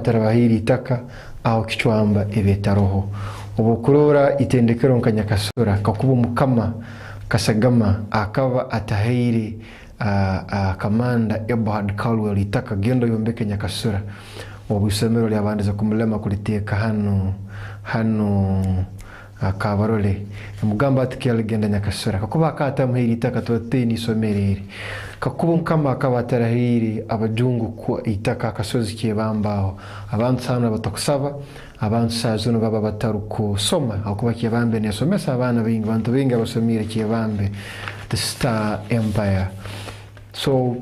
batarabahiri itaka aho kichwamba ebetaroho obukurora itendekero nkanyakasura kakuba omukama kasagama akaba atahiri kamanda Eberhard Caldwell itaka gendo yombeke nyakasura obusomero lyabandiza kumulema kuliteeka hano akabarole mugamba atikyali genda nyakasura kakuba akata muhiri itaka twateni somerere kakuba nkama akaba atarahiri abajungu ku itaka akasozi kyebambaho abantu sana batakusaba abantu sazuno baba bataruko soma akuba kyebambe nesomesa abana bingi bantu bingi abasomire kyebambe the Star Empire. So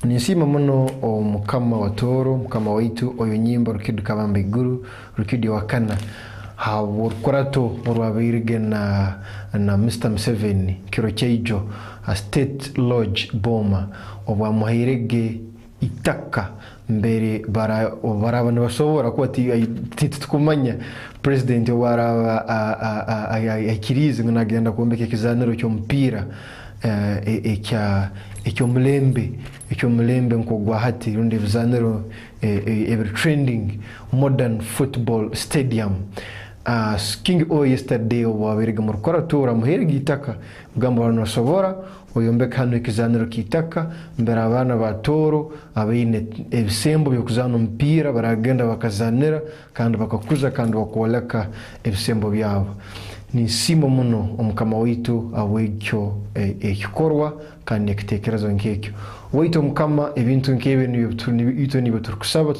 nisima muno omukama watoro mukama waitu oyo nyimba rukidu kabambe iguru rukidu wakana haworkorato orwabirige na Mr. Museveni kiro cheijo a state lodge boma obwa muhairege itaka mbere barabana basobora ko titukumanya president waraba akirize nagenda kumbeke kizaniro cyo mpira ekyo mulembe nkogwa hati rundi bizaniro every trending modern football stadium King O yesterday wabirega murukora tora muherega itaka gamba bano sobora oyombeka hano ikizaniro kitaka mbere abana batoro abaine ebisembo byokuzana mpira baragenda bakazanira kandi bakakuza kandi bakoleka ebisembo byabo ni simo muno omukama witu awekyo ekikorwa kandi ekitekerezo nkekyo waitu omukama ebintu nkebe niyo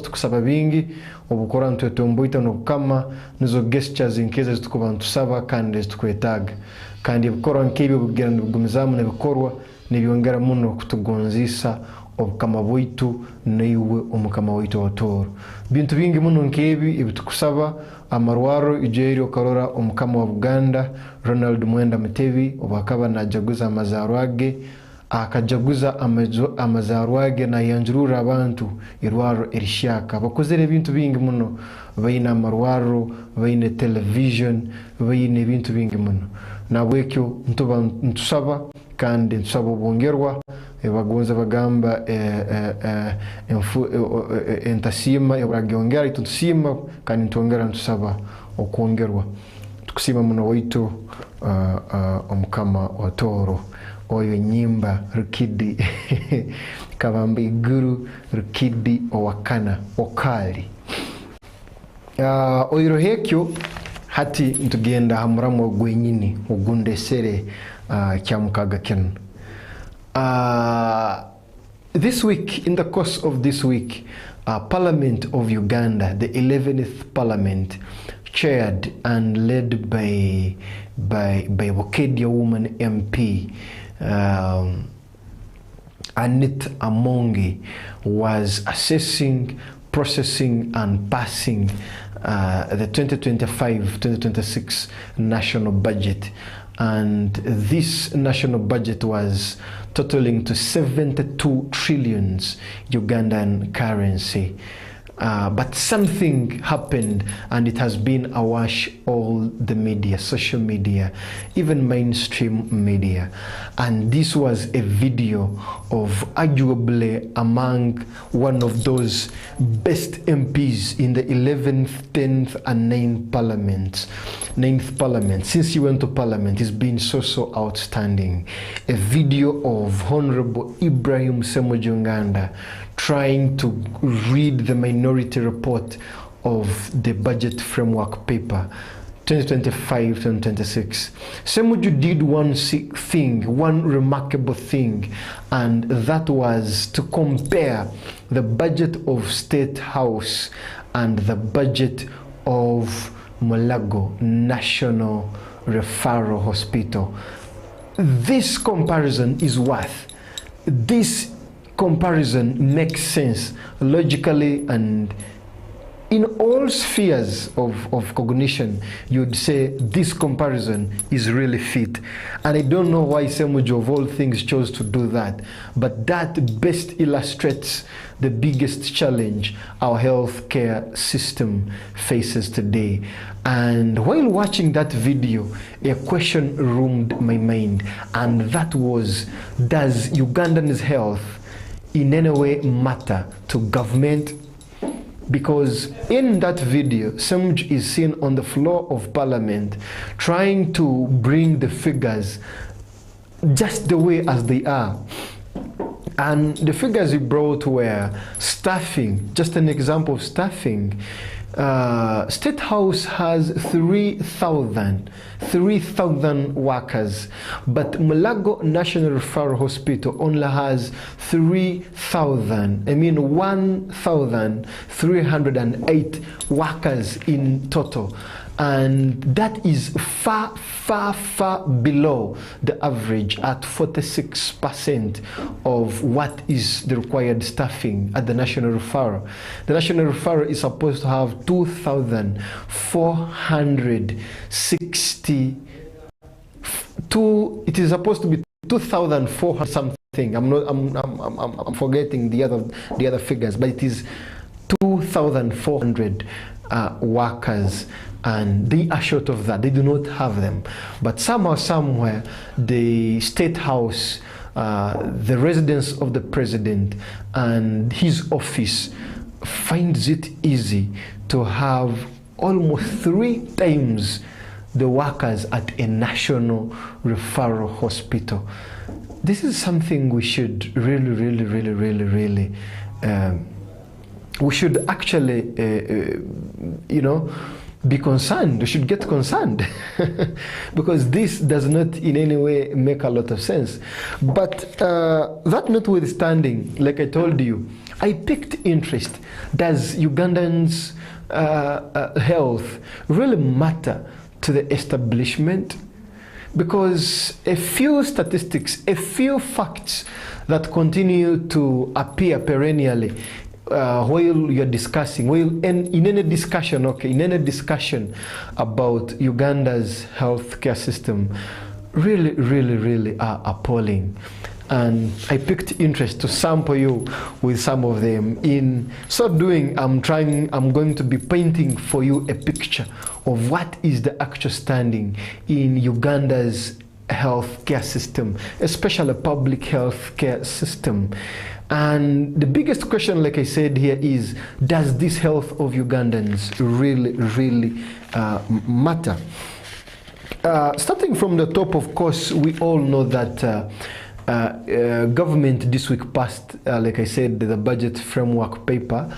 tukusaba bingi obukora ntutomboita nokukama nizo gestures nkeze zitukubantu saba kandi zitukwetaga kandi ebikora nkebe bugenda bugumizamu nebikorwa nibyongera muno kutugonzisa obukama bwitu naiwe omukama witu watoro bintu bingi muno nkebi ebitukusaba amarwaro ijeri okarora omukama wa Uganda Ronald Mwenda Mutebi obakaba najaguza amazarwage akajaguza amazarwage na yanjurura abantu irwaro erishaka bakozere bintu bingi muno bayina amarwaro bayine television bayine bintu bingi muno nabwekyo ntusaba kandi ntusaba bongerwa bagonza bagamba entasima yabagyongera itusima kandi ntongera ntusaba okongerwa tukusima muno waitu omukama watoro oyo nyimba rukidi kabambe iguru rukidi owakana okali oiro hekyo hati ntugenda hamuramu gwenyini ugundesere kyamukaga kino. This week, in the course of this week, Parliament of Uganda, the 11th Parliament, chaired and led by Wokedia woman MP, Anit Amongi, was assessing, processing and passing the 2025-2026 national budget. And this national budget was totaling to 72 trillions Ugandan currency. But something happened and it has been awash all the media, social media, even mainstream media. And this was a video of arguably among one of those best MPs in the 11th, 10th and 9th parliaments. 9th parliament, since he went to parliament, he's been so outstanding. A video of Honorable Ibrahim Semujunganda trying to read the minority report of the budget framework paper 2025-2026. Semuju did one remarkable thing, and that was to compare the budget of State House and the budget of Mulago National Referral Hospital. This comparison is worth. This comparison makes sense logically, and in all spheres of cognition, you'd say this comparison is really fit. And I don't know why Semujo of all things chose to do that, but that best illustrates the biggest challenge our healthcare system faces today. And while watching that video, a question roamed my mind, and that was, does Ugandan's health in any way matter to government, Because in that video, Semj is seen on the floor of parliament trying to bring the figures just the way as they are. And the figures he brought were staffing. Just an example of staffing. State House has 3,000 workers, but Mulago National Referral Hospital only has 3,000. I mean 1,308 workers in total. And that is far below the average at 46% of what is the required staffing at the National Referral. The National Referral is supposed to have 2,460. It is supposed to be 2,400 something. I'm forgetting the other figures, but it is 2,400 workers. And they are short of that. They do not have them. But somehow, somewhere, the State House, the residence of the president, and his office finds it easy to have almost 3 times the workers at a national referral hospital. This is something we should really we should actually, be concerned. We should get concerned because this does not in any way make a lot of sense. But that notwithstanding, like I told you, I picked interest. Does Ugandans' health really matter to the establishment? Because a few statistics, a few facts that continue to appear perennially while you're discussing, in any discussion about Uganda's healthcare system, really are appalling. And I picked interest to sample you with some of them. In so doing, I'm going to be painting for you a picture of what is the actual standing in Uganda's healthcare system, especially public healthcare system. And the biggest question, like I said here, is does this health of Ugandans really matter? Starting from the top, of course, we all know that government this week passed, like I said, the budget framework paper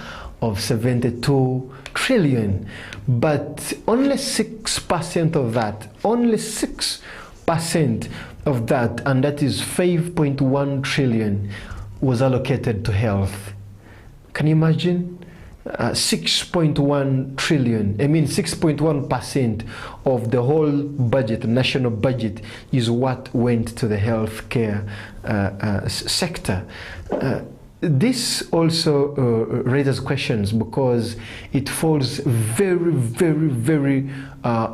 of 72 trillion, but only 6% of that, only 6% of that, and that is 5.1 trillion, was allocated to health. Can you imagine? 6.1 trillion, I mean 6.1% of the whole budget, national budget, is what went to the healthcare sector. This also raises questions because it falls very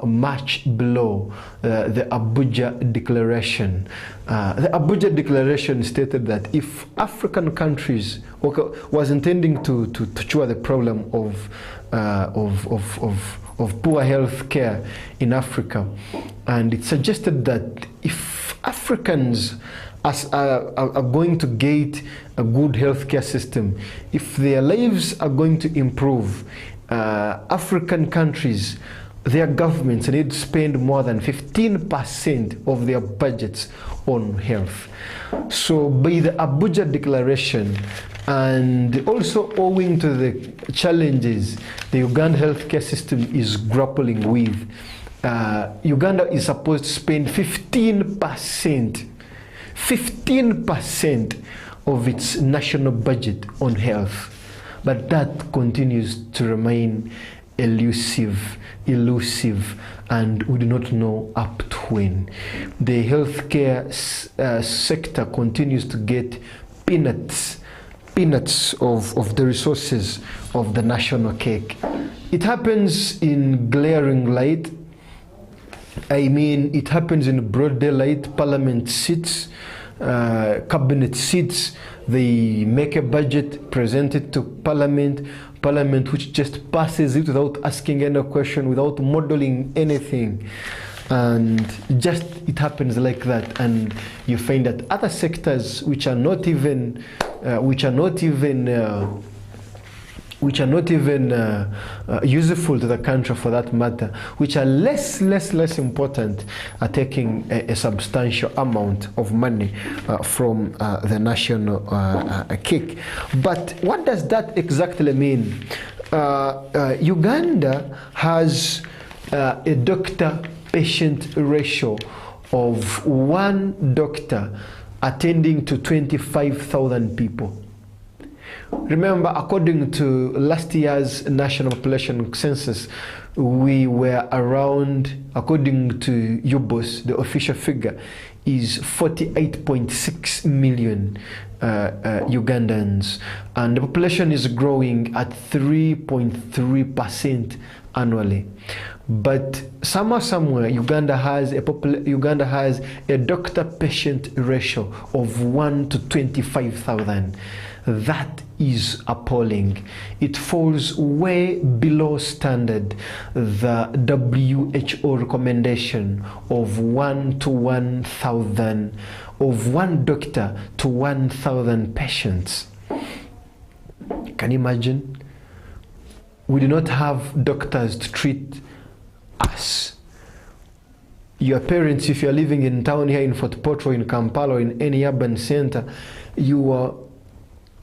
much below the Abuja Declaration. The Abuja Declaration stated that if African countries was intending to cure the problem of poor health care in Africa, and it suggested that if Africans are going to get a good healthcare system, if their lives are going to improve, African countries, their governments need to spend more than 15% of their budgets on health. So by the Abuja Declaration, and also owing to the challenges the Uganda healthcare system is grappling with, Uganda is supposed to spend 15% of its national budget on health, but that continues to remain elusive, and we do not know up to when. The healthcare sector continues to get peanuts of the resources of the national cake. It happens in glaring light. I mean, it happens in broad daylight. Parliament sits, cabinet sits, they make a budget, present it to Parliament, which just passes it without asking any question, without modeling anything. And just it happens like that, and you find that other sectors which are not even which are not even useful to the country for that matter, which are less important, are taking a substantial amount of money from the national cake. But what does that exactly mean? Uganda has a doctor-patient ratio of 1 doctor attending to 25,000 people. Remember, according to last year's national population census, we were around, according to UBOS, the official figure is 48.6 million Ugandans, and the population is growing at 3.3% annually. But somewhere Uganda has a doctor-patient ratio of 1 to 25,000. That is appalling. It falls way below standard, the WHO recommendation of 1 to 1,000, of 1 doctor to 1,000 patients. Can you imagine? We do not have doctors to treat us. Your parents, if you're living in town here in Fort Portal, in Kampala, or in any urban center, your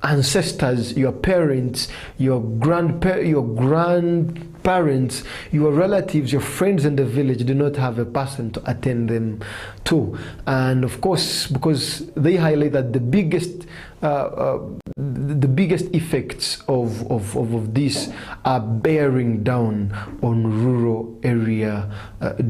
ancestors, your parents, your grandparents, your relatives, your friends in the village do not have a person to attend them to. And of course, because they highlight that the biggest effects of this are bearing down on rural area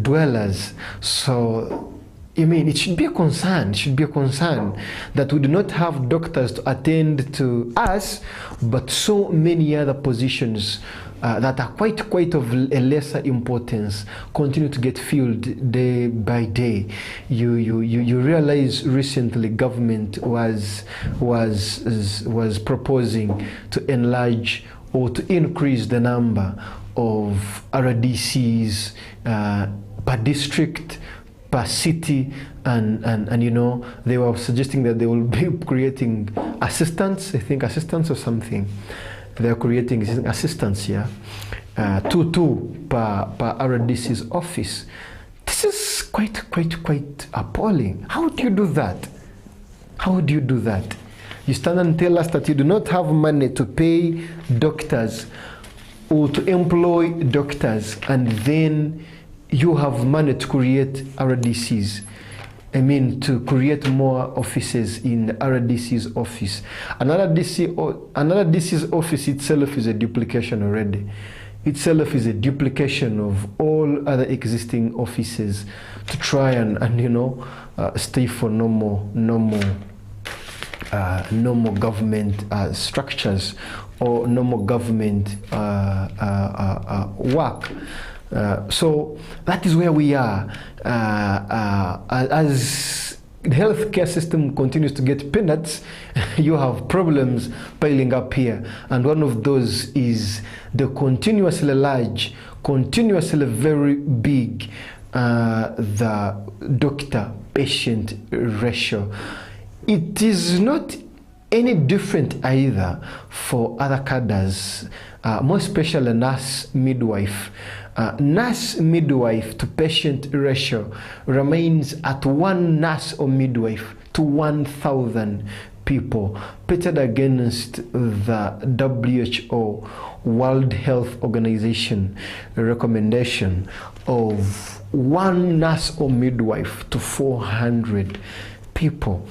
dwellers. So I mean, it should be a concern. It should be a concern that we do not have doctors to attend to us, but so many other positions that are quite of a lesser importance continue to get filled day by day. You realize recently government was proposing to enlarge or to increase the number of RDCs per district, per city, and you know, they were suggesting that they will be creating assistants, I think assistants or something. They are creating assistants here, two per RDC's office. This is quite appalling. How do you do that? How do you do that? You stand and tell us that you do not have money to pay doctors or to employ doctors, and then you have money to create RDCs. I mean, to create more offices in the RDC's office. Another DC's office itself is a duplication already. Itself is a duplication of all other existing offices to try and you know, stay for normal government structures or normal government work. So that is where we are. As the healthcare system continues to get peanuts, you have problems piling up here, and one of those is the continuously large, continuously very big the doctor-patient ratio. It is not any different either for other cadres, more especially nurse midwife. Nurse midwife to patient ratio remains at 1 nurse or midwife to 1,000 people, pitted against the WHO World Health Organization recommendation of 1 nurse or midwife to 400 people.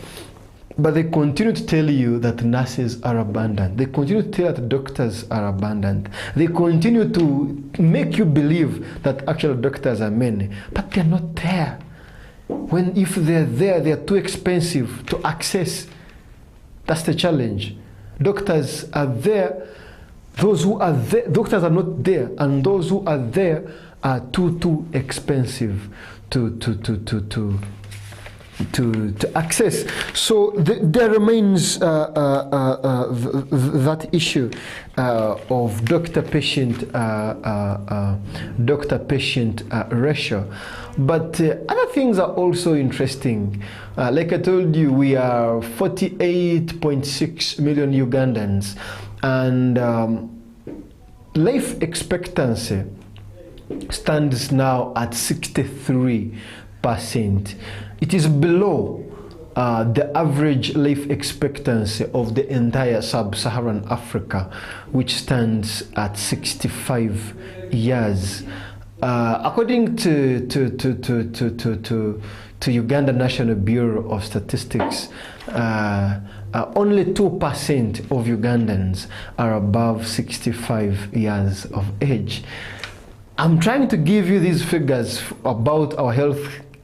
But they continue to tell you that nurses are abundant. They continue to tell you that doctors are abundant. They continue to make you believe that actual doctors are many, but they're not there. When if they're there, they're too expensive to access. That's the challenge. Doctors are there. Those who are there, doctors are not there, and those who are there are too expensive to access. So there remains that issue of doctor-patient ratio. But other things are also interesting. Like I told you, we are 48.6 million Ugandans, and life expectancy stands now at 63%. It is below the average life expectancy of the entire sub-Saharan Africa, which stands at 65 years. According to Uganda National Bureau of Statistics, only 2% of Ugandans are above 65 years of age. I'm trying to give you these figures about our health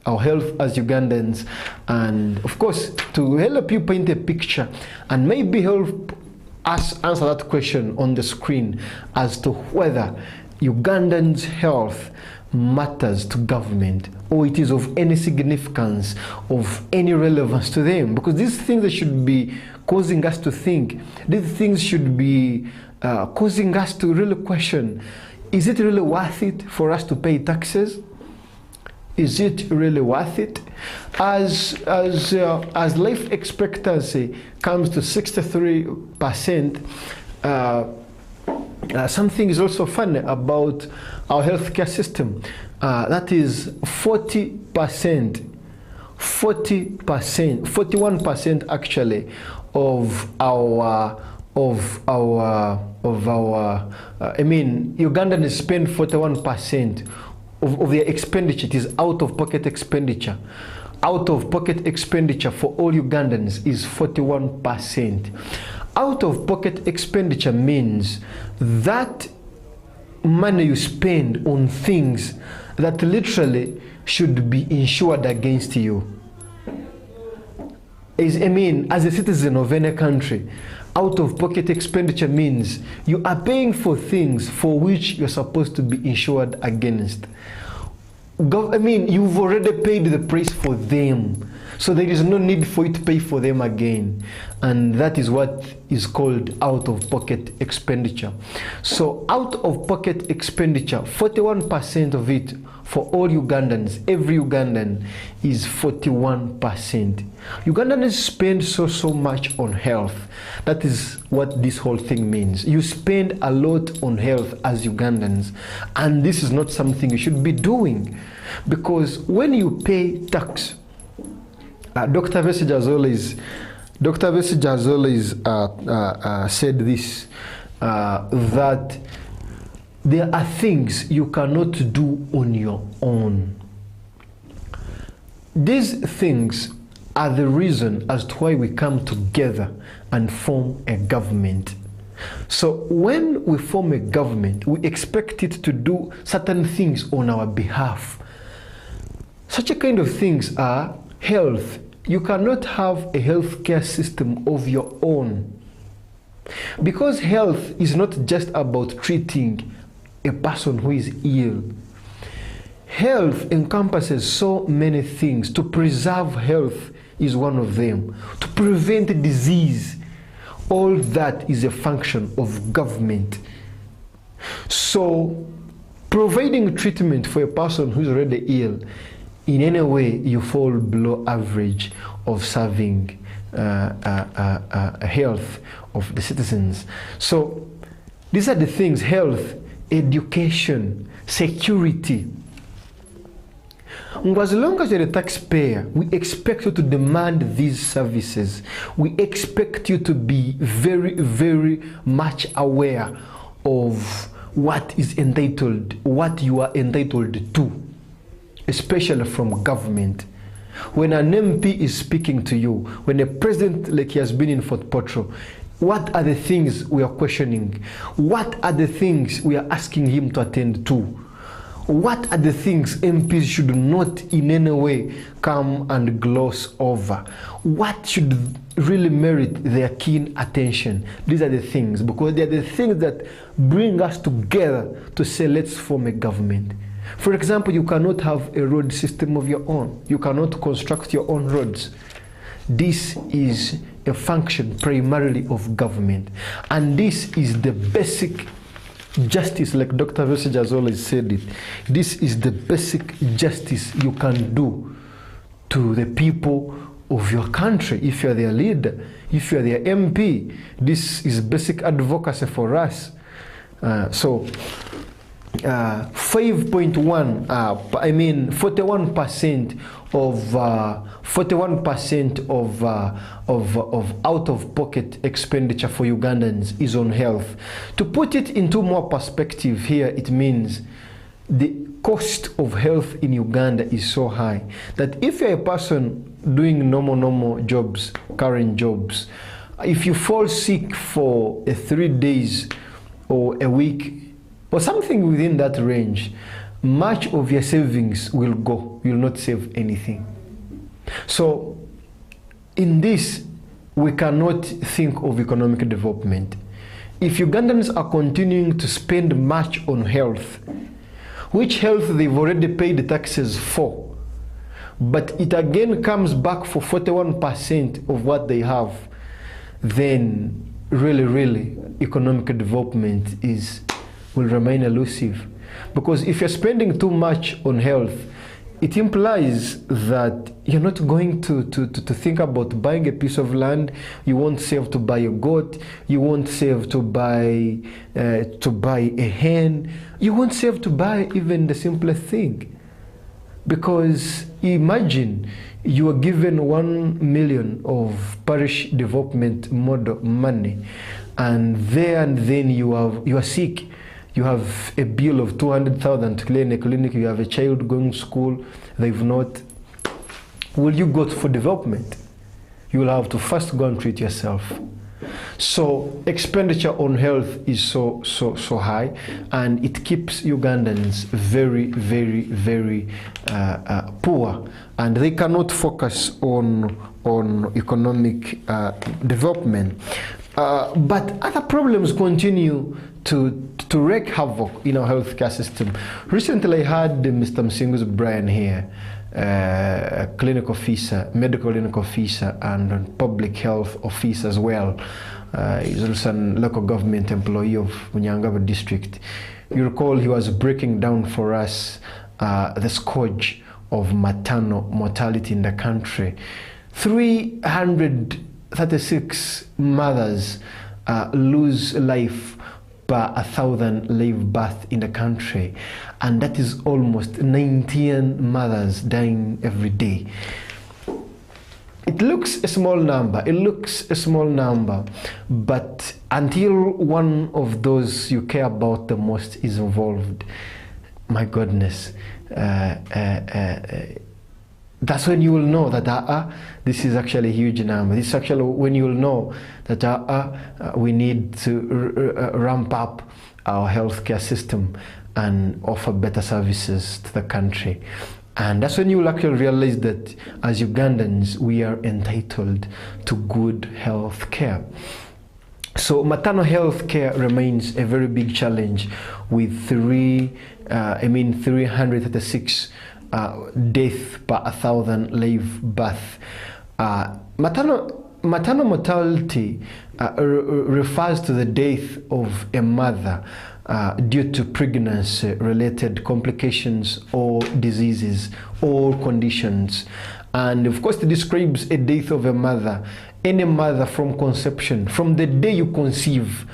as Ugandans, and of course to help you paint a picture and maybe help us answer that question on the screen as to whether Ugandans' health matters to government, or it is of any significance, of any relevance to them. Because these things that should be causing us to think, these things should be causing us to really question, is it really worth it for us to pay taxes? Is it really worth it? As life expectancy comes to 63%, something is also funny about our healthcare system. That is 41% actually of our Ugandans spend 41% of their expenditure. It is out-of-pocket expenditure. Out-of-pocket expenditure for all Ugandans is 41%. Out-of-pocket expenditure means that money you spend on things that literally should be insured against you. As a citizen of any country, out-of-pocket expenditure means you are paying for things for which you're supposed to be insured against. You've already paid the price for them, so there is no need for you to pay for them again. And that is what is called out-of-pocket expenditure. So out-of-pocket expenditure, 41% of it for all Ugandans, every Ugandan, is 41%. Ugandans spend so much on health. That is what this whole thing means. You spend a lot on health as Ugandans, and this is not something you should be doing, because when you pay tax, Dr. Vesige has always said this, that there are things you cannot do on your own. These things are the reason as to why we come together and form a government. So when we form a government, we expect it to do certain things on our behalf. Such a kind of things are health. You cannot have a healthcare system of your own, because health is not just about treating a person who is ill. Health encompasses so many things. To preserve health is one of them. To prevent disease, all that is a function of government. So providing treatment for a person who is already ill, in any way you fall below average of serving health of the citizens. So these are the things: health, education, security. As long as you're a taxpayer, we expect you to demand these services. We expect you to be very, very much aware of what is entitled, what you are entitled to, especially from government. When an MP is speaking to you, when a president, like he has been in Fort Portal, what are the things we are questioning? What are the things we are asking him to attend to? What are the things MPs should not in any way come and gloss over? What should really merit their keen attention? These are the things, because they are the things that bring us together to say, let's form a government. For example, you cannot have a road system of your own. You cannot construct your own roads. This is a function primarily of government, and this is the basic justice, like Dr. Vesige has always said it. This is the basic justice you can do to the people of your country. If you're their leader, if you're their MP, this is basic advocacy for us. So 5.1, I mean 41% of out-of-pocket expenditure for Ugandans is on health. To put it into more perspective here, it means the cost of health in Uganda is so high that if you're a person doing normal jobs, current jobs, if you fall sick for 3 days or a week or something within that range, much of your savings will go. You'll not save anything. So in this, we cannot think of economic development. If Ugandans are continuing to spend much on health, which health they've already paid taxes for, but it again comes back for 41% of what they have, then really economic development will remain elusive. Because if you're spending too much on health, it implies that you're not going to think about buying a piece of land. You won't save to buy a goat. You won't save to buy a hen. You won't save to buy even the simplest thing. Because imagine you are given 1 million of parish development model money, and then you are sick. You have a bill of 200,000 to clean a clinic. You have a child going to school. They've not. Will you go for development? You will have to first go and treat yourself. So expenditure on health is so high, and it keeps Ugandans very poor, and they cannot focus on economic development. But other problems continue to wreak havoc in our healthcare system. Recently, I had Mr. Msingu's Brian here, clinic officer, medical clinic officer, and public health officer as well. He's also a local government employee of Bunyangaba district. You recall he was breaking down for us the scourge of maternal mortality in the country. 336 mothers lose life per 1,000 live birth in the country, and that is almost 19 mothers dying every day. It looks a small number, but until one of those you care about the most is involved, my goodness, that's when you will know that this is actually a huge number. This is actually when you will know that we need to ramp up our healthcare system and offer better services to the country. And that's when you will actually realize that as Ugandans, we are entitled to good health care. So maternal health care remains a very big challenge, with 336 death per 1,000 live birth. Maternal mortality refers to the death of a mother due to pregnancy-related complications or diseases or conditions. And of course, it describes a death of a mother, any mother from conception, from the day you conceive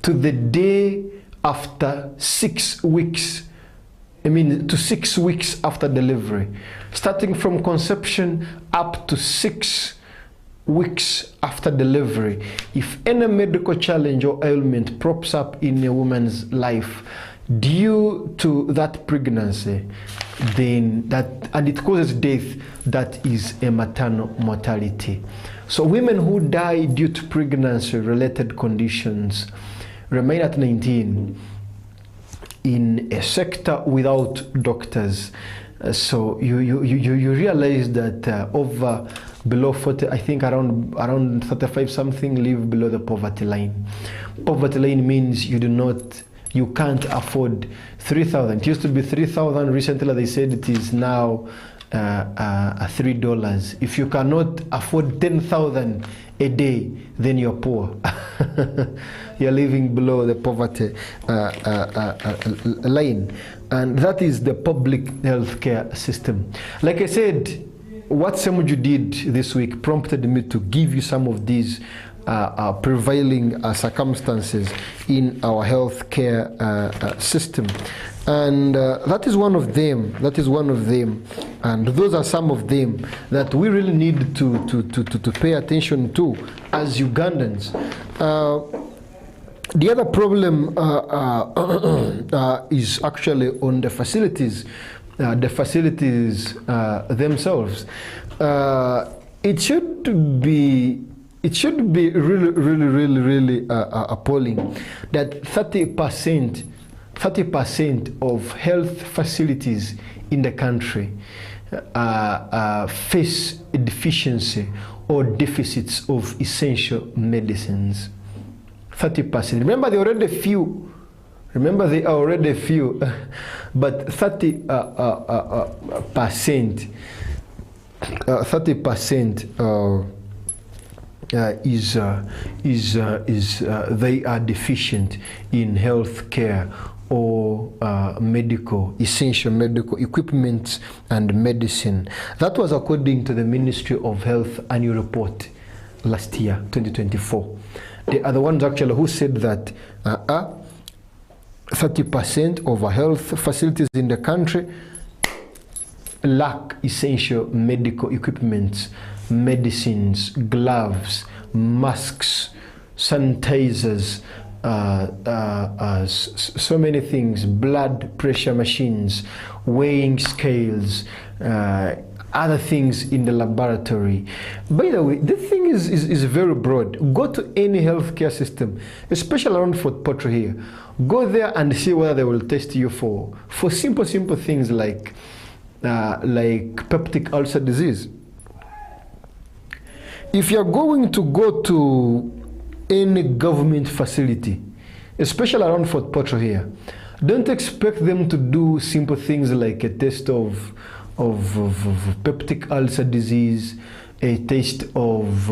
to the day after 6 weeks. To 6 weeks after delivery, starting from conception up to 6 weeks after delivery. If any medical challenge or ailment props up in a woman's life due to that pregnancy, and it causes death, that is a maternal mortality. So women who die due to pregnancy-related conditions remain at 19 in a sector without doctors. So you realize that below 40, I think around 35 something live below the poverty line. Poverty line means you can't afford 3,000. It used to be 3,000. Recently they said it is now $3. If you cannot afford 10,000 a day, then you're poor. You're living below the poverty line. And that is the public healthcare system. Like I said, what Semuju did this week prompted me to give you some of these prevailing circumstances in our healthcare system. And that is one of them. That is one of them. And those are some of them that we really need to pay attention to as Ugandans. The other problem is actually on the facilities themselves. It should be really appalling that 30% of health facilities in the country face deficiency or deficits of essential medicines. 30%. Remember, they are already few. But 30% they are deficient in health care or essential medical equipment and medicine. That was according to the Ministry of Health annual report last year, 2024. They are the ones actually who said that 30% of our health facilities in the country lack essential medical equipment, medicines, gloves, masks, sanitizers, so many things, blood pressure machines, weighing scales, other things in the laboratory. By the way, this thing is very broad. Go to any healthcare system, especially around Fort Portal here. Go there and see whether they will test you for simple things like peptic ulcer disease. If you're going to go to any government facility, especially around Fort Portal here, don't expect them to do simple things like a test of peptic ulcer disease, a test of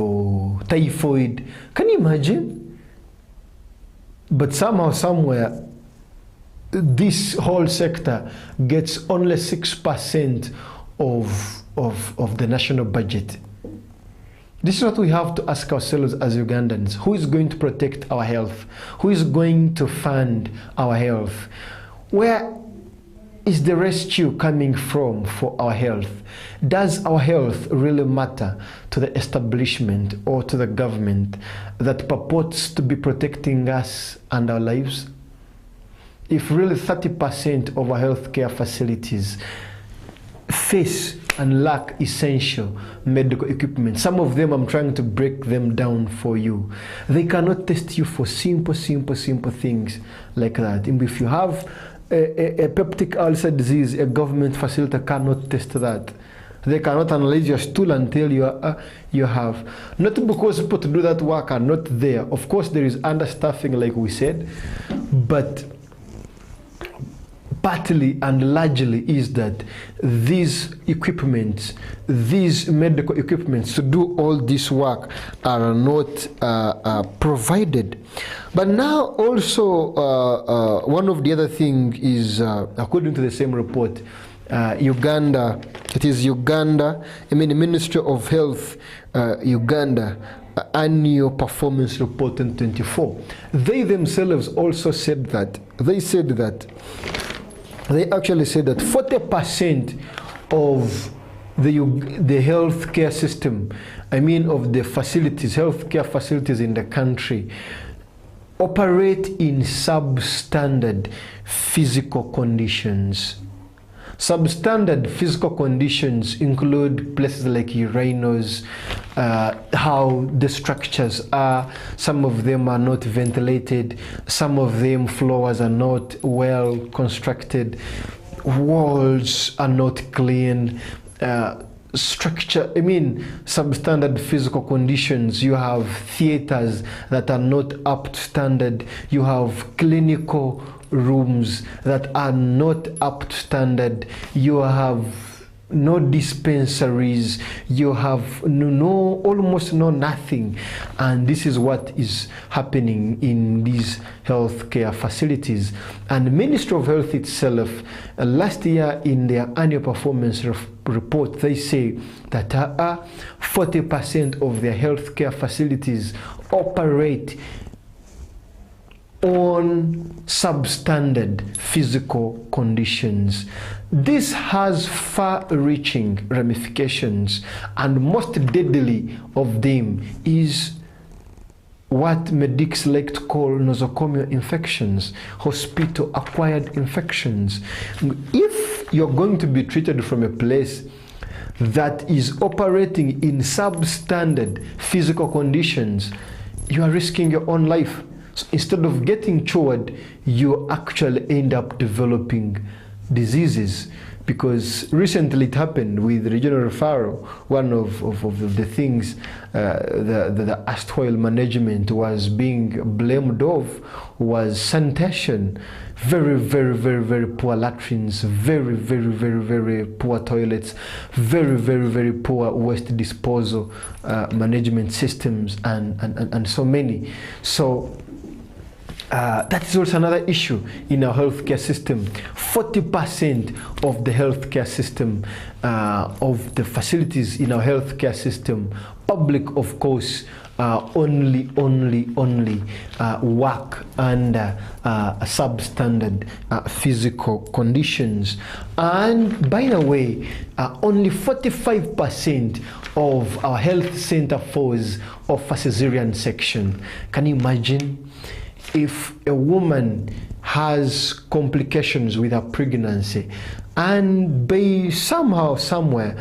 typhoid. Can you imagine? But somehow, somewhere, this whole sector gets only 6% of the national budget. This is what we have to ask ourselves as Ugandans. Who is going to protect our health? Who is going to fund our health? Where is the rescue coming from for our health? Does our health really matter to the establishment or to the government that purports to be protecting us and our lives? If really 30% of our healthcare facilities face and lack essential medical equipment, some of them I'm trying to break them down for you. They cannot test you for simple things like that. And if you have a peptic ulcer disease, a government facility cannot test that. They cannot analyze your stool until you have. Not because people to do that work are not there. Of course, there is understaffing, like we said, but partly and largely is that these equipments, these medical equipments to do all this work are not provided. But now also one of the other things is, according to the same report, Uganda, it is Uganda, the Ministry of Health, Uganda, annual performance report in 2024. They themselves also said that, they actually said that 40% of the healthcare system, of the facilities, healthcare facilities in the country, operate in substandard physical conditions. Substandard physical conditions include places like urinals, how the structures are. Some of them are not ventilated. Some of them floors are not well constructed. Walls are not clean. Substandard physical conditions. You have theaters that are not up to standard. You have clinical rooms that are not up to standard. You have no dispensaries, you have almost nothing. And this is what is happening in these healthcare facilities. And the Ministry of Health itself, last year in their annual performance report, they say that 40% of their healthcare facilities operate on substandard physical conditions. This has far-reaching ramifications, and most deadly of them is what medics like to call nosocomial infections, hospital-acquired infections. If you're going to be treated from a place that is operating in substandard physical conditions, you are risking your own life. So instead of getting cured, you actually end up developing diseases. Because recently it happened with regional referral. One of the things the erstwhile management was being blamed of was sanitation. Very poor latrines, very poor toilets, very poor waste disposal management systems, and so many. So that is also another issue in our healthcare system. 40% of the healthcare system, of the facilities in our healthcare system, public of course, only work under substandard physical conditions. And by the way, only 45% of our health center force offer cesarean section. Can you imagine? If a woman has complications with her pregnancy and by somehow, somewhere,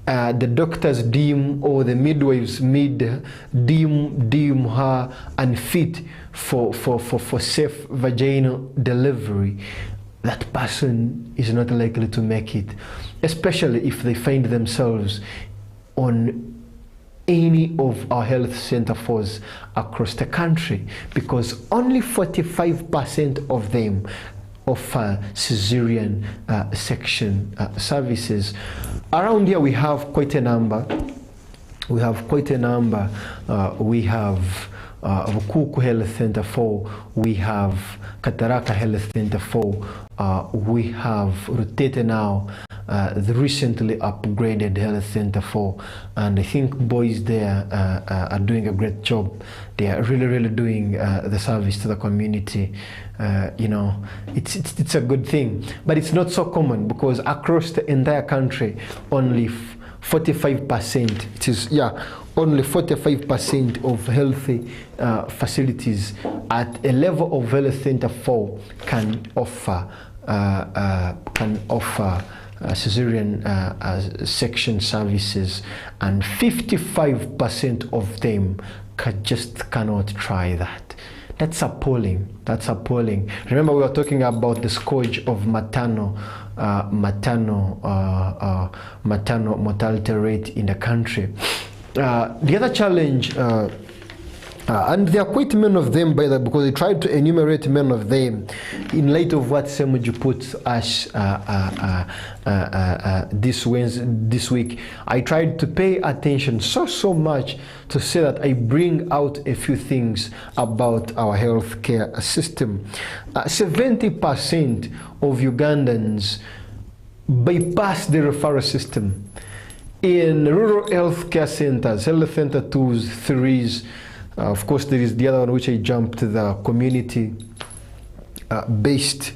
the doctors deem or the midwives deem her unfit for safe vaginal delivery, that person is not likely to make it, especially if they find themselves on any of our health center force across the country, because only 45% of them offer cesarean section services. Around here we have quite a number. We have Vukuku Health Center 4, we have Kataraka Health Center 4, we have Rutete now, the recently upgraded Health Center 4, and I think boys there are doing a great job. They are really doing the service to the community. You know, it's a good thing, but it's not so common, because across the entire country only 45%, it is, yeah, only 45% of healthy facilities at a level of health center 4 can offer cesarean section services, and 55% of them just cannot try that. That's appalling. That's appalling. Remember, we were talking about the scourge of maternal mortality rate in the country. The other challenge, and there are quite many of them, by the, because I tried to enumerate many of them in light of what Semuji puts us this week. I tried to pay attention so much to say that I bring out a few things about our healthcare system. 70% of Ugandans bypass the referral system. In rural healthcare centers, health center 2s, 3s, of course there is the other one which I jumped, the community-based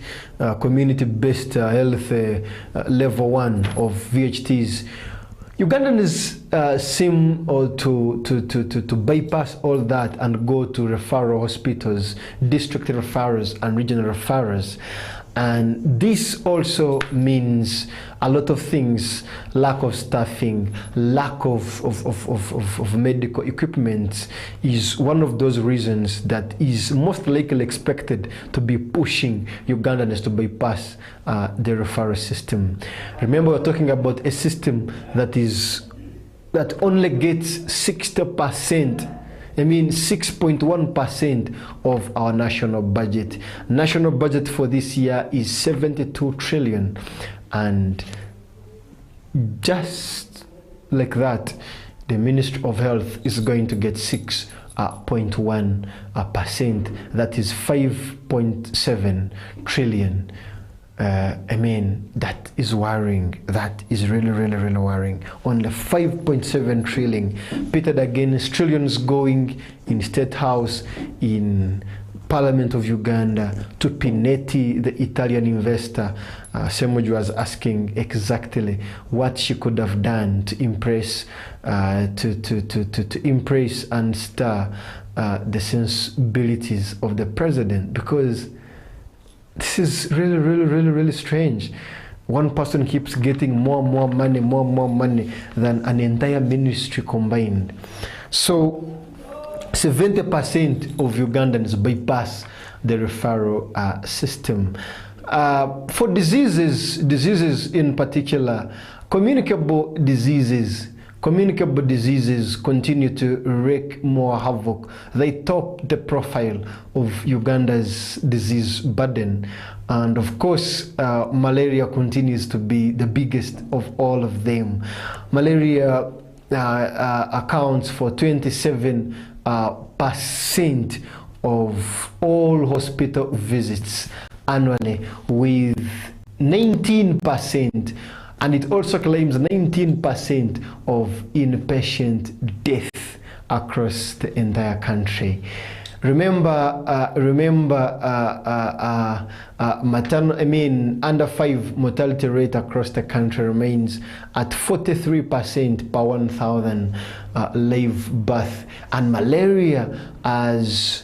health level 1 of VHTs. Ugandans seem to bypass all that and go to referral hospitals, district referrals and regional referrals. And this also means a lot of things: lack of staffing, lack of medical equipment is one of those reasons that is most likely expected to be pushing Ugandans to bypass the referral system. Remember, we're talking about a system that only gets 60%. I mean 6.1% of our national budget. National budget for this year is 72 trillion, and just like that, the Ministry of Health is going to get 6.1%. That is 5.7 trillion. I mean, that is worrying. That is really, really, really worrying. Only 5.7 trillion. Peter against trillions going in State House, in Parliament of Uganda, to Pinetti, the Italian investor. Semuju was asking exactly what she could have done to impress, to impress and stir the sensibilities of the president, because this is really, really, really, really strange. One person keeps getting more money than an entire ministry combined. So 70% of Ugandans bypass the referral system. For diseases in particular, communicable diseases continue to wreak more havoc. They top the profile of Uganda's disease burden. And of course, malaria continues to be the biggest of all of them. Malaria accounts for 27% of all hospital visits annually, with 19%, and it also claims 19% of inpatient death across the entire country. Under 5 mortality rate across the country remains at 43% per 1,000 live birth. And malaria, as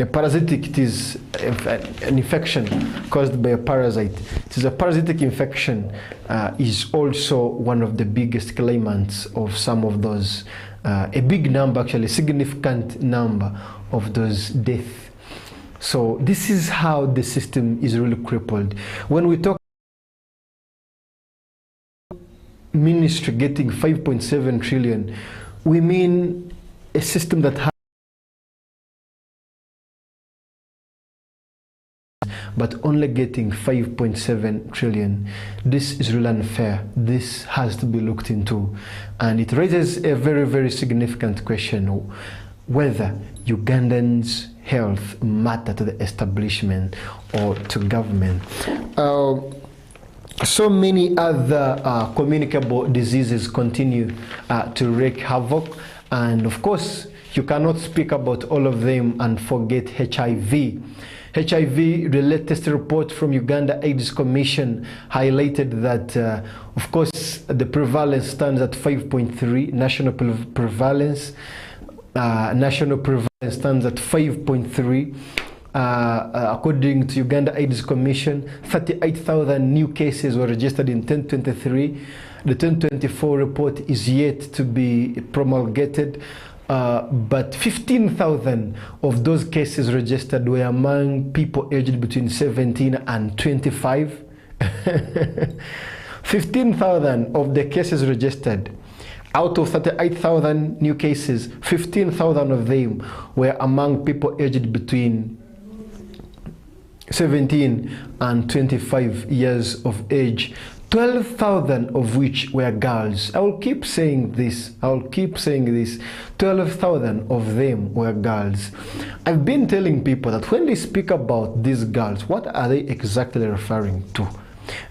a parasitic, it is an infection caused by a parasite. It is a parasitic infection, is also one of the biggest claimants of some of those, a big number, actually, significant number of those deaths. So this is how the system is really crippled. When we talk ministry getting 5.7 trillion, we mean a system that has, but only getting 5.7 trillion. This is really unfair. This has to be looked into. And it raises a very, very significant question, whether Ugandans' health matter to the establishment or to government. So many other communicable diseases continue to wreak havoc. And of course, you cannot speak about all of them and forget HIV. HIV, the latest report from Uganda AIDS Commission highlighted that, of course, the prevalence stands at 5.3, national prevalence. National prevalence stands at 5.3. According to Uganda AIDS Commission, 38,000 new cases were registered in 2023. The 2024 report is yet to be promulgated. But 15,000 of those cases registered were among people aged between 17 and 25. 15,000 of the cases registered, out of 38,000 new cases, 15,000 of them were among people aged between 17 and 25 years of age. 12,000 of which were girls. I will keep saying this. 12,000 of them were girls. I've been telling people that when they speak about these girls, what are they exactly referring to?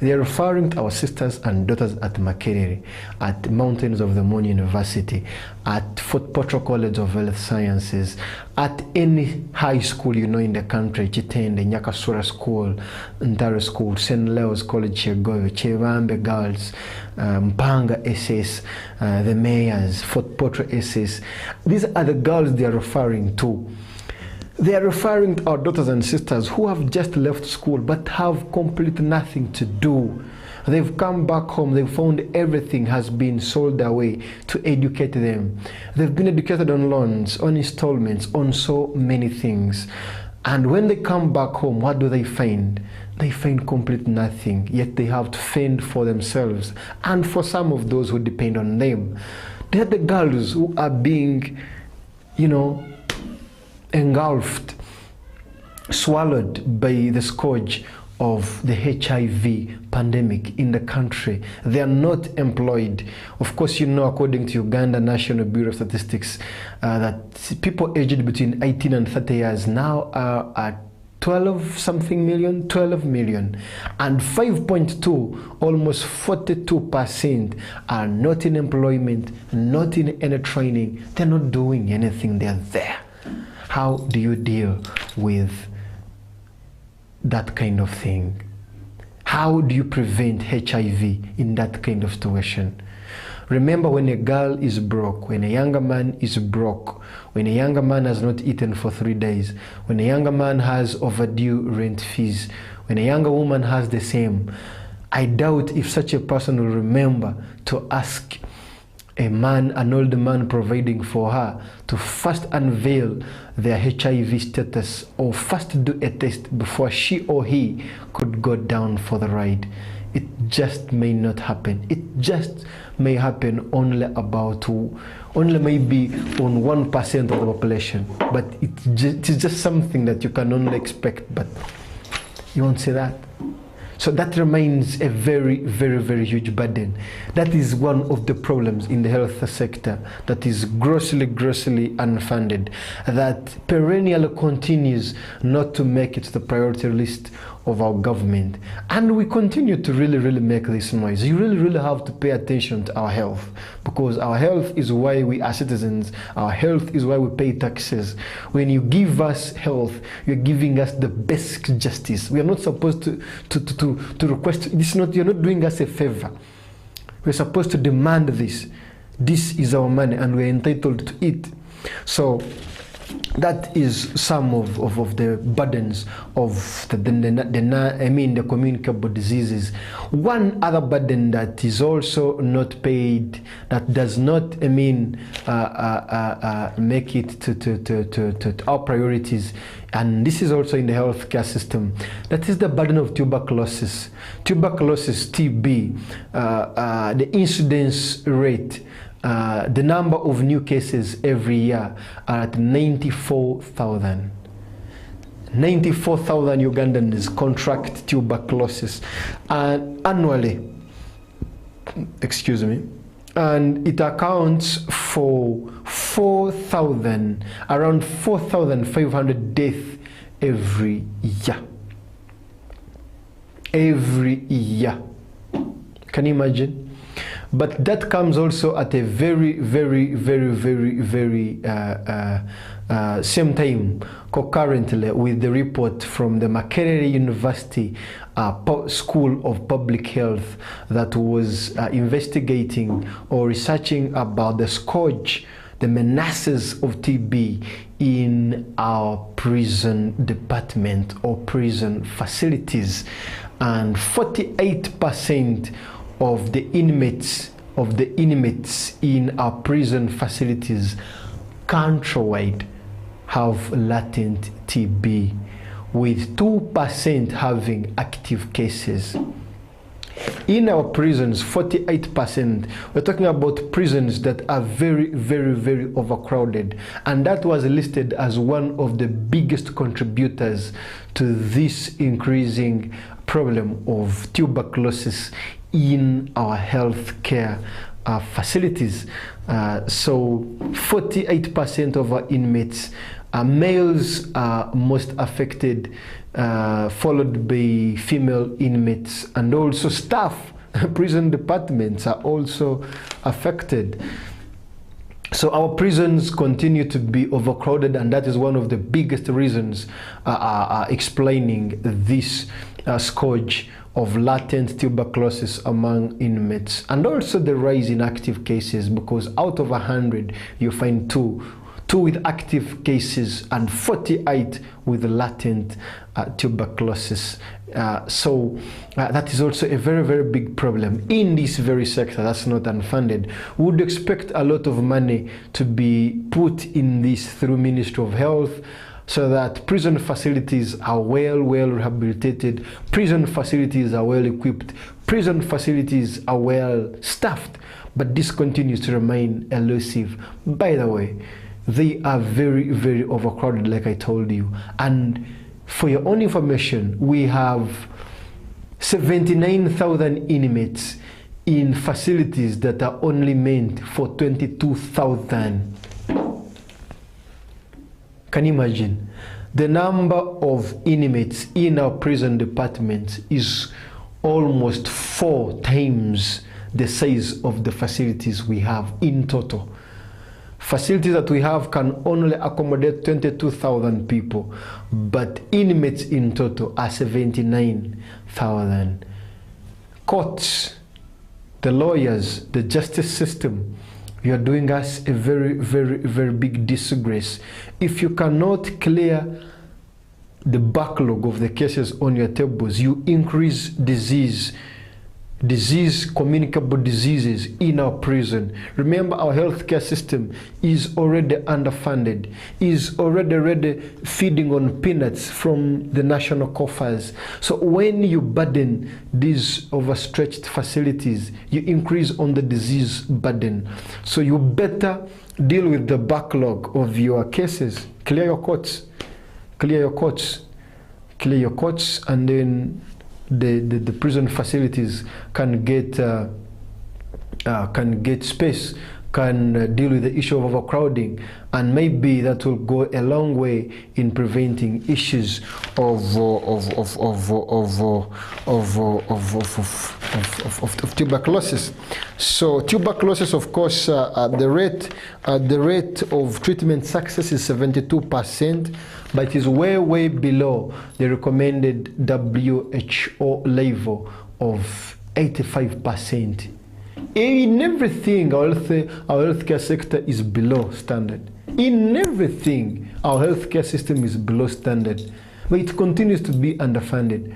They are referring to our sisters and daughters at Makerere, at Mountains of the Moon University, at Fort Portal College of Health Sciences, at any high school in the country, Chitende, Nyakasura School, Ndaro School, St. Leo's College, Chegowe, Chevambe Girls, Mpanga SS, the Mayors, Fort Portal SS. These are the girls they are referring to. They are referring to our daughters and sisters who have just left school but have completely nothing to do. They've come back home, they've found everything has been sold away to educate them. They've been educated on loans, on installments, on so many things. And when they come back home, what do they find? They find complete nothing, yet they have to fend for themselves and for some of those who depend on them. They're the girls who are being, engulfed, swallowed by the scourge of the HIV pandemic in the country. They are not employed. Of course, you know, according to Uganda National Bureau of Statistics, that people aged between 18 and 30 years now are at 12 million, and 5.2, almost 42% are not in employment, not in any training. They're not doing anything. They're there. How do you deal with that kind of thing? How do you prevent HIV in that kind of situation? Remember, when a girl is broke, when a younger man is broke, when a younger man has not eaten for 3 days, when a younger man has overdue rent fees, when a younger woman has the same, I doubt if such a person will remember to ask a man, an old man providing for her, to first unveil their HIV status or first do a test before she or he could go down for the ride. It just may not happen. It just may happen only maybe on 1% of the population. But it is just something that you can only expect, but you won't say that. So that remains a very, very, very huge burden. That is one of the problems in the health sector that is grossly unfunded, that perennially continues not to make it to the priority list of our government. And we continue to really make this noise. You really have to pay attention to our health, because our health is why we are citizens. Our health is why we pay taxes. When you give us health, you're giving us the basic justice. We are not supposed to request this. You're not doing us a favor. We're supposed to demand this. This is our money and we're entitled to it. So that is some of the burdens of the communicable diseases. One other burden that is also not paid, that does not make it to our priorities, and this is also in the healthcare system, that is the burden of tuberculosis. Tuberculosis, TB, the incidence rate, the number of new cases every year are at 94,000. 94,000 Ugandans contract tuberculosis annually. Excuse me. And it accounts for around 4,500 deaths every year. Every year. Can you imagine? But that comes also at a very same time, concurrently with the report from the Makerere University School of Public Health that was investigating or researching about the scourge, the menaces of TB in our prison department or prison facilities. And 48% of the inmates in our prison facilities countrywide have latent TB, with 2% having active cases. In our prisons, 48%, we're talking about prisons that are very overcrowded, and that was listed as one of the biggest contributors to this increasing problem of tuberculosis in our healthcare facilities. So 48% of our inmates, males are most affected, followed by female inmates, and also staff. Prison departments are also affected. So our prisons continue to be overcrowded, and that is one of the biggest reasons explaining this scourge of latent tuberculosis among inmates, and also the rise in active cases, because out of 100 you find two with active cases and 48 with latent tuberculosis. So that is also a very big problem in this very sector that's not unfunded. We would expect a lot of money to be put in this through Ministry of Health, so that prison facilities are well rehabilitated, prison facilities are well equipped, prison facilities are well staffed. But this continues to remain elusive. By the way, they are very overcrowded, like I told you. And for your own information, we have 79,000 inmates in facilities that are only meant for 22,000. Can you imagine? The number of inmates in our prison departments is almost 4 times the size of the facilities we have in total. Facilities that we have can only accommodate 22,000 people, but inmates in total are 79,000. Courts, the lawyers, the justice system, you are doing us a very, very, very big disgrace. If you cannot clear the backlog of the cases on your tables, you increase communicable diseases in our prison. Remember, our healthcare system is already underfunded, is already feeding on peanuts from the national coffers. So when you burden these overstretched facilities, you increase on the disease burden. So you better deal with the backlog of your cases. Clear your courts, and then the prison facilities can get space, can deal with the issue of overcrowding, and maybe that will go a long way in preventing issues of tuberculosis. So tuberculosis, of course, the rate of treatment success is 72%, but it is way below the recommended WHO level of 85%. In everything, our healthcare sector is below standard. In everything, our healthcare system is below standard, but it continues to be underfunded.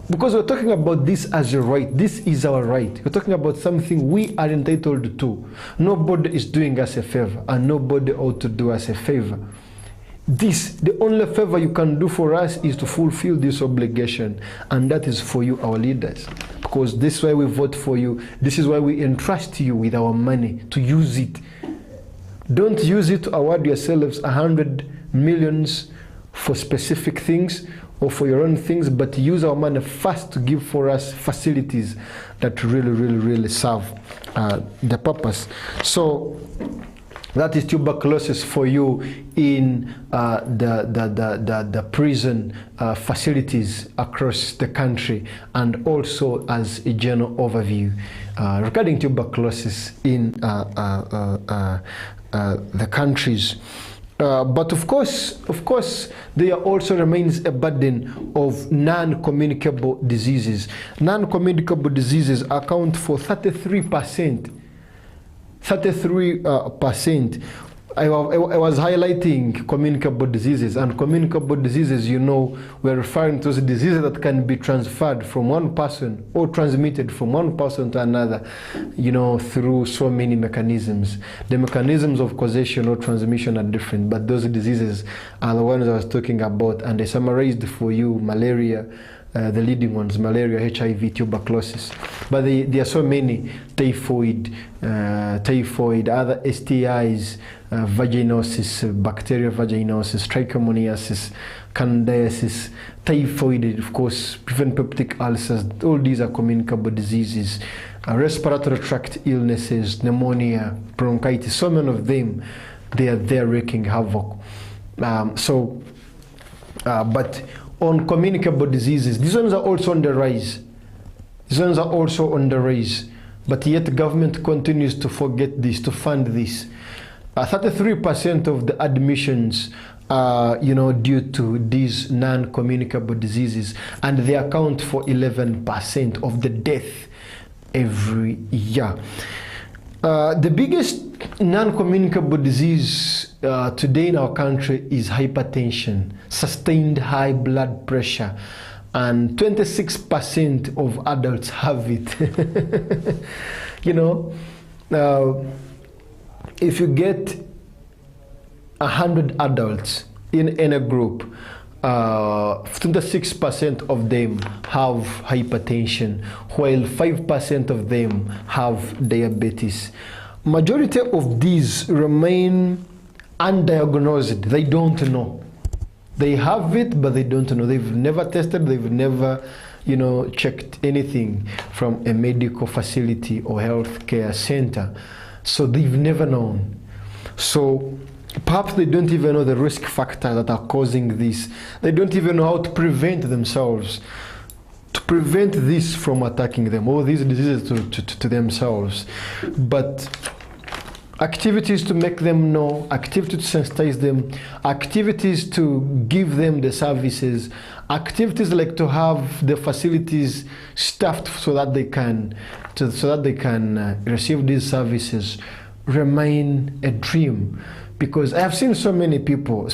Because we're talking about this as a right. This is our right. We're talking about something we are entitled to. Nobody is doing us a favor, and nobody ought to do us a favor. The only favor you can do for us is to fulfill this obligation, and that is for you, our leaders. Because this is why we vote for you. This is why we entrust you with our money to use it. Don't use it to award yourselves 100 millions for specific things or for your own things, but use our money first to give for us facilities that really serve the purpose. So that is tuberculosis for you in the prison facilities across the country, and also as a general overview regarding tuberculosis in the countries. But of course, there also remains a burden of non-communicable diseases. Non-communicable diseases account for 33%. 33%. I was highlighting communicable diseases, and communicable diseases, you know, we're referring to those diseases that can be transferred from one person or transmitted from one person to another, you know, through so many mechanisms. The mechanisms of causation or transmission are different, but those diseases are the ones I was talking about, and I summarized for you malaria, the leading ones: malaria, HIV, tuberculosis. But there are so many: typhoid, other STIs, vaginosis, bacterial vaginosis, trichomoniasis, candidiasis, typhoid, of course, even peptic ulcers. All these are communicable diseases. Respiratory tract illnesses, pneumonia, bronchitis, so many of them, they are there wreaking havoc. But on communicable diseases, these ones are also on the rise. But yet the government continues to forget this, to fund this. 33% of the admissions are, due to these non-communicable diseases, and they account for 11% of the death every year. The biggest non-communicable disease today in our country is hypertension, sustained high blood pressure, and 26% of adults have it. If you get 100 adults in a group, 26% of them have hypertension, while 5% of them have diabetes. Majority of these remain undiagnosed. They don't know. They have it, but they don't know. They've never tested. They've never checked anything from a medical facility or healthcare center. So they've never known. So perhaps they don't even know the risk factors that are causing this. They don't even know how to prevent themselves, to prevent this from attacking them, or these diseases to themselves. But activities to make them know, activities to sensitize them, activities to give them the services, activities like to have the facilities staffed so that they can receive these services remain a dream. Because I have seen so many people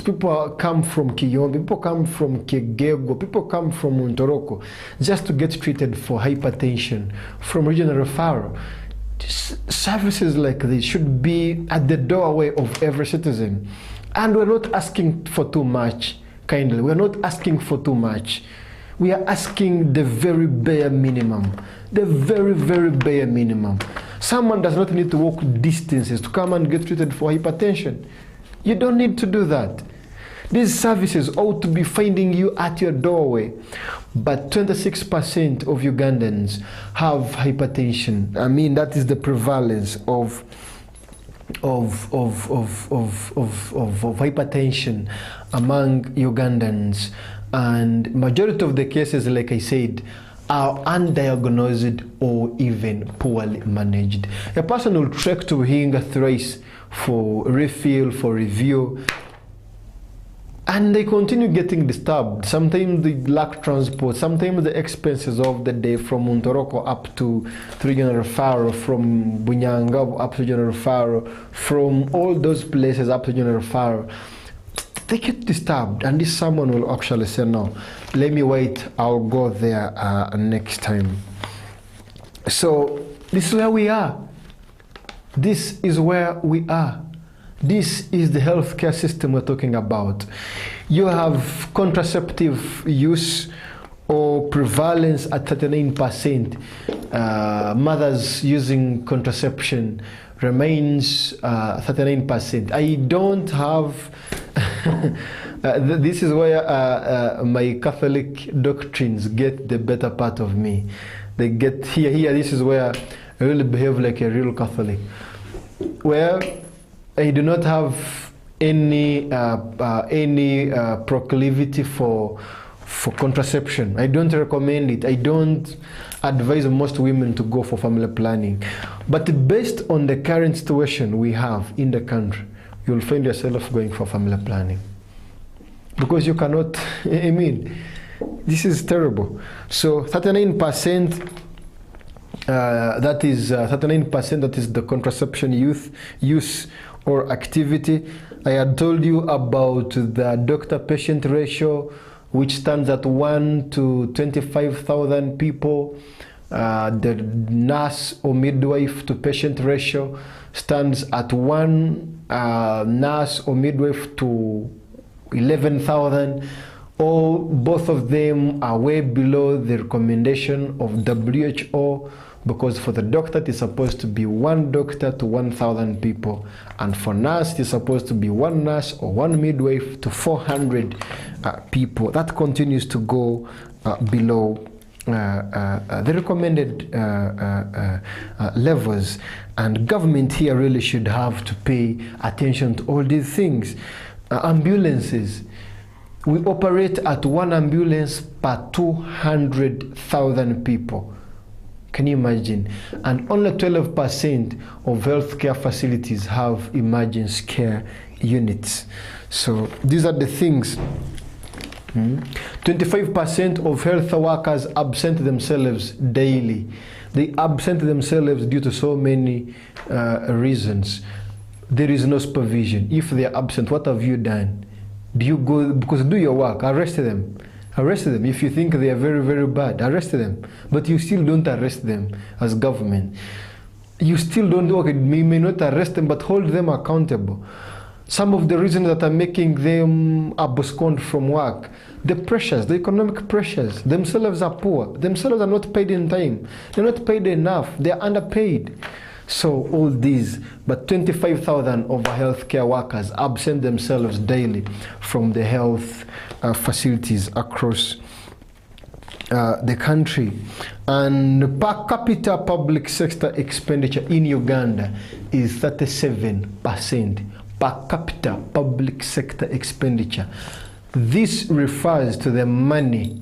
come from Kiyombe, people come from Kigego, people come from Muntoroko just to get treated for hypertension from regional referral. Services like this should be at the doorway of every citizen. And we're not asking for too much, kindly. We're not asking for too much. We are asking the very bare minimum. The very, very bare minimum. Someone does not need to walk distances to come and get treated for hypertension. You don't need to do that. These services ought to be finding you at your doorway. But 26% of Ugandans have hypertension. I mean, that is the prevalence of hypertension among Ugandans. And majority of the cases, like I said, are undiagnosed or even poorly managed. A person will trek to Hinga thrice for refill, for review, and they continue getting disturbed. Sometimes they lack transport, sometimes the expenses of the day from Muntoroko up to Regional Referral, from Bunyanga up to Regional Referral, from all those places up to Regional Referral, they get disturbed, and this someone will actually say, no, let me wait, I'll go there next time. So this is where we are. This is where we are. This is the healthcare system we're talking about. You have contraceptive use or prevalence at 39%. Mothers using contraception remains 39%. I don't have this is where my Catholic doctrines get the better part of me. They get here. This is where I really behave like a real Catholic, where I do not have any proclivity for contraception. I don't recommend it. I don't advise most women to go for family planning. But based on the current situation we have in the country, you'll find yourself going for family planning. Because you cannot, I mean, this is terrible. So 39%, that is 39%, that is the contraception use or activity. I had told you about the doctor-patient ratio, which stands at 1 to 25,000 people. The nurse or midwife to patient ratio stands at 1 nurse or midwife to 11,000. Or both of them are way below the recommendation of WHO, because for the doctor it is supposed to be 1 doctor to 1,000 people, and for nurse it is supposed to be 1 nurse or 1 midwife to 400 people. That continues to go below the recommended levels, and government here really should have to pay attention to all these things. Ambulances. We operate at 1 ambulance per 200,000 people. Can you imagine? And only 12% of healthcare facilities have emergency care units. So these are the things. 25% of health workers absent themselves daily. They absent themselves due to so many reasons. There is no supervision. If they are absent, what have you done? Do you go, because do your work, arrest them. Arrest them. If you think they are very, very bad, arrest them. But you still don't arrest them as government. You still don't work. You may not arrest them, but hold them accountable. Some of the reasons that are making them abscond from work, the pressures, the economic pressures, themselves are poor. Themselves are not paid in time. They're not paid enough. They're underpaid. So all these, but 25,000 of our healthcare workers absent themselves daily from the health facilities across the country. And per capita public sector expenditure in Uganda is 37%. Per capita public sector expenditure. This refers to the money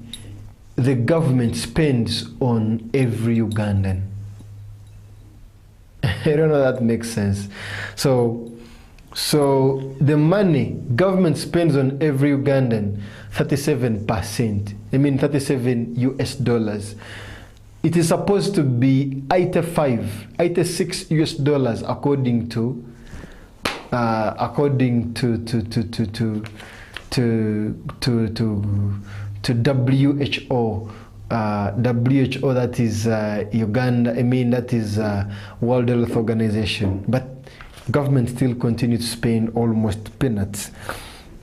the government spends on every Ugandan. I don't know if that makes sense. So the money government spends on every Ugandan, 37%. I mean 37 US dollars. It is supposed to be 86 US dollars according to WHO. WHO, that is Uganda, I mean that is World Health Organization, but government still continue to spend almost peanuts.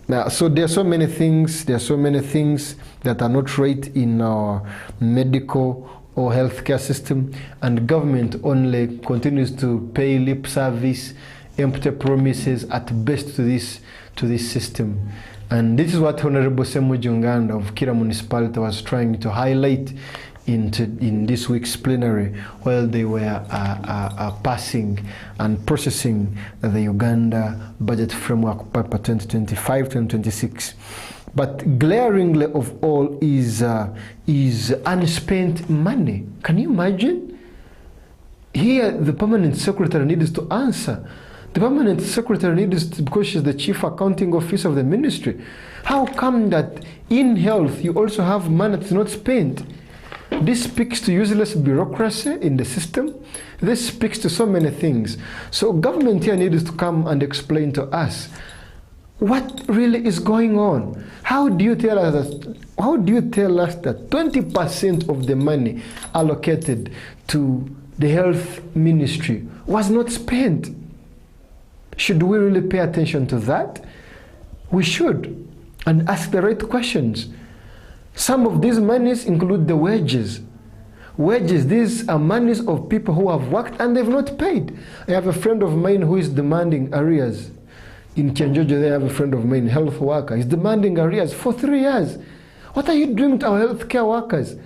Now, so there are so many things that are not right in our medical or healthcare system, and government only continues to pay lip service, empty promises at best to this system. And this is what Honorable Semuji Uganda of Kira Municipality was trying to highlight in this week's plenary while they were passing and processing the Uganda Budget Framework Paper 2025-2026. But glaringly of all is unspent money. Can you imagine? Here the permanent secretary needs to answer. The permanent secretary needs to, because she's the chief accounting officer of the ministry. How come that in health you also have money that's not spent? This speaks to useless bureaucracy in the system. This speaks to so many things. So government here needs to come and explain to us what really is going on. How do you tell us that 20% of the money allocated to the health ministry was not spent? Should we really pay attention to that? We should, and ask the right questions. Some of these monies include the wages. Wages, these are monies of people who have worked and they've not paid. I have a friend of mine who is demanding arrears. In Kianjojo, I have a friend of mine, health worker. He's demanding arrears for 3 years. What are you doing to our healthcare workers?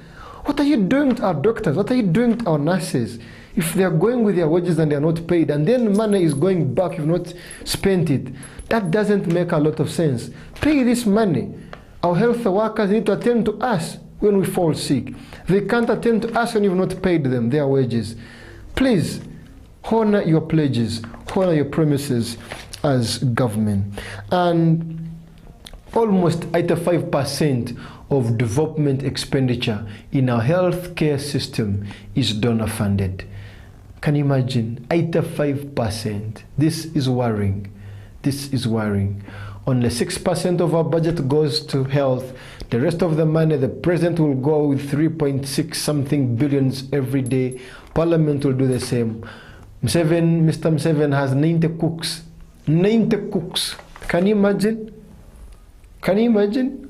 What are you doing to our doctors? What are you doing to our nurses? If they are going with their wages and they are not paid, and then money is going back, you've not spent it, that doesn't make a lot of sense. Pay this money. Our health workers need to attend to us when we fall sick. They can't attend to us when you've not paid them their wages. Please, honor your pledges, honor your promises as government. And almost 85% of development expenditure in our healthcare system is donor funded. Can you imagine? 85%. This is worrying. This is worrying. Only 6% of our budget goes to health. The rest of the money, the president will go with 3.6 something billions every day. Parliament will do the same. Mr. Museveni has 90 cooks. 90 cooks. Can you imagine? Can you imagine?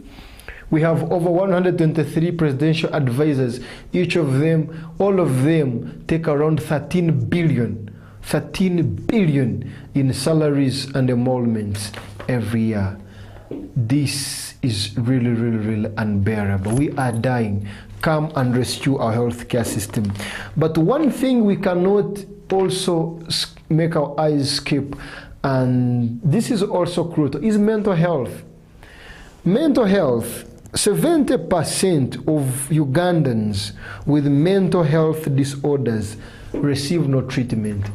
We have over 123 presidential advisors. Each of them, all of them, take around 13 billion in salaries and emoluments every year. This is really, really, really unbearable. We are dying. Come and rescue our healthcare system. But one thing we cannot also make our eyes skip, and this is also crucial, is mental health. Mental health. 70% of Ugandans with mental health disorders receive no treatment.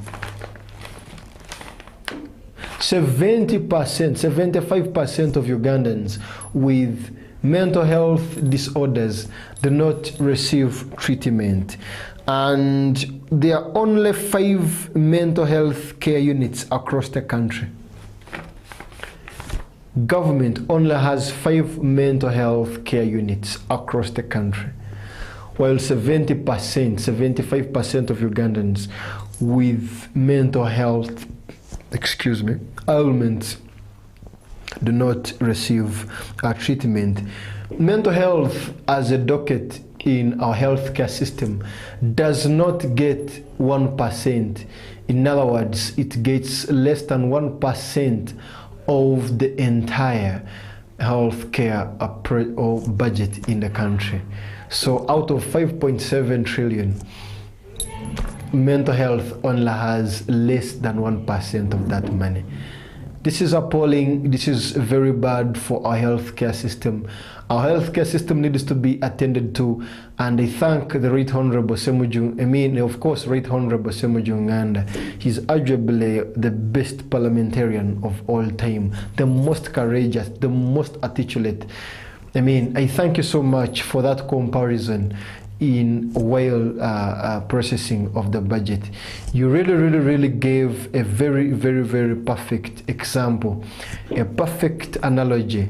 70%, 75% of Ugandans with mental health disorders do not receive treatment. And there are only 5 mental health care units across the country. Government only has 5 mental health care units across the country, while 70%, 75% of Ugandans with mental health, ailments do not receive treatment. Mental health as a docket in our healthcare system does not get 1%. In other words, it gets less than 1% of the entire healthcare budget in the country. So out of 5.7 trillion, mental health only has less than 1% of that money. This is appalling. This is very bad for our healthcare system. Our healthcare system needs to be attended to, and I thank the Right Honorable Semujung. I mean, of course, Right Honorable Semujung, and he's arguably the best parliamentarian of all time, the most courageous, the most articulate. I mean, I thank you so much for that comparison in while processing of the budget. You really gave a very perfect example, a perfect analogy.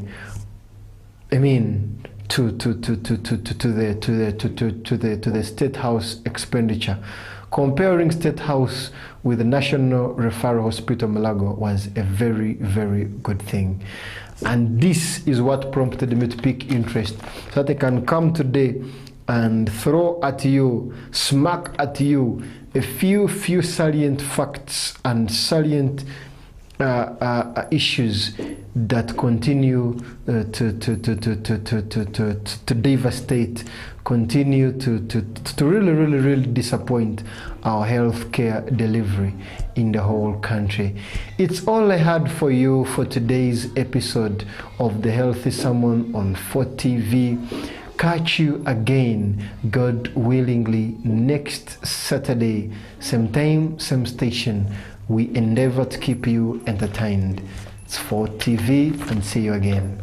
I mean, to the State House expenditure. Comparing State House with the National Referral Hospital Malago was a very good thing. And this is what prompted me to pick interest, so that I can come today and throw at you, smack at you a few salient facts and salient issues that continue to devastate, continue to really disappoint our healthcare delivery in the whole country. It's all I had for you for today's episode of the Healthy Sermon on 4TV. Catch you again, God willingly, next Saturday, same time, same station. We endeavor to keep you entertained. It's 4TV, and see you again.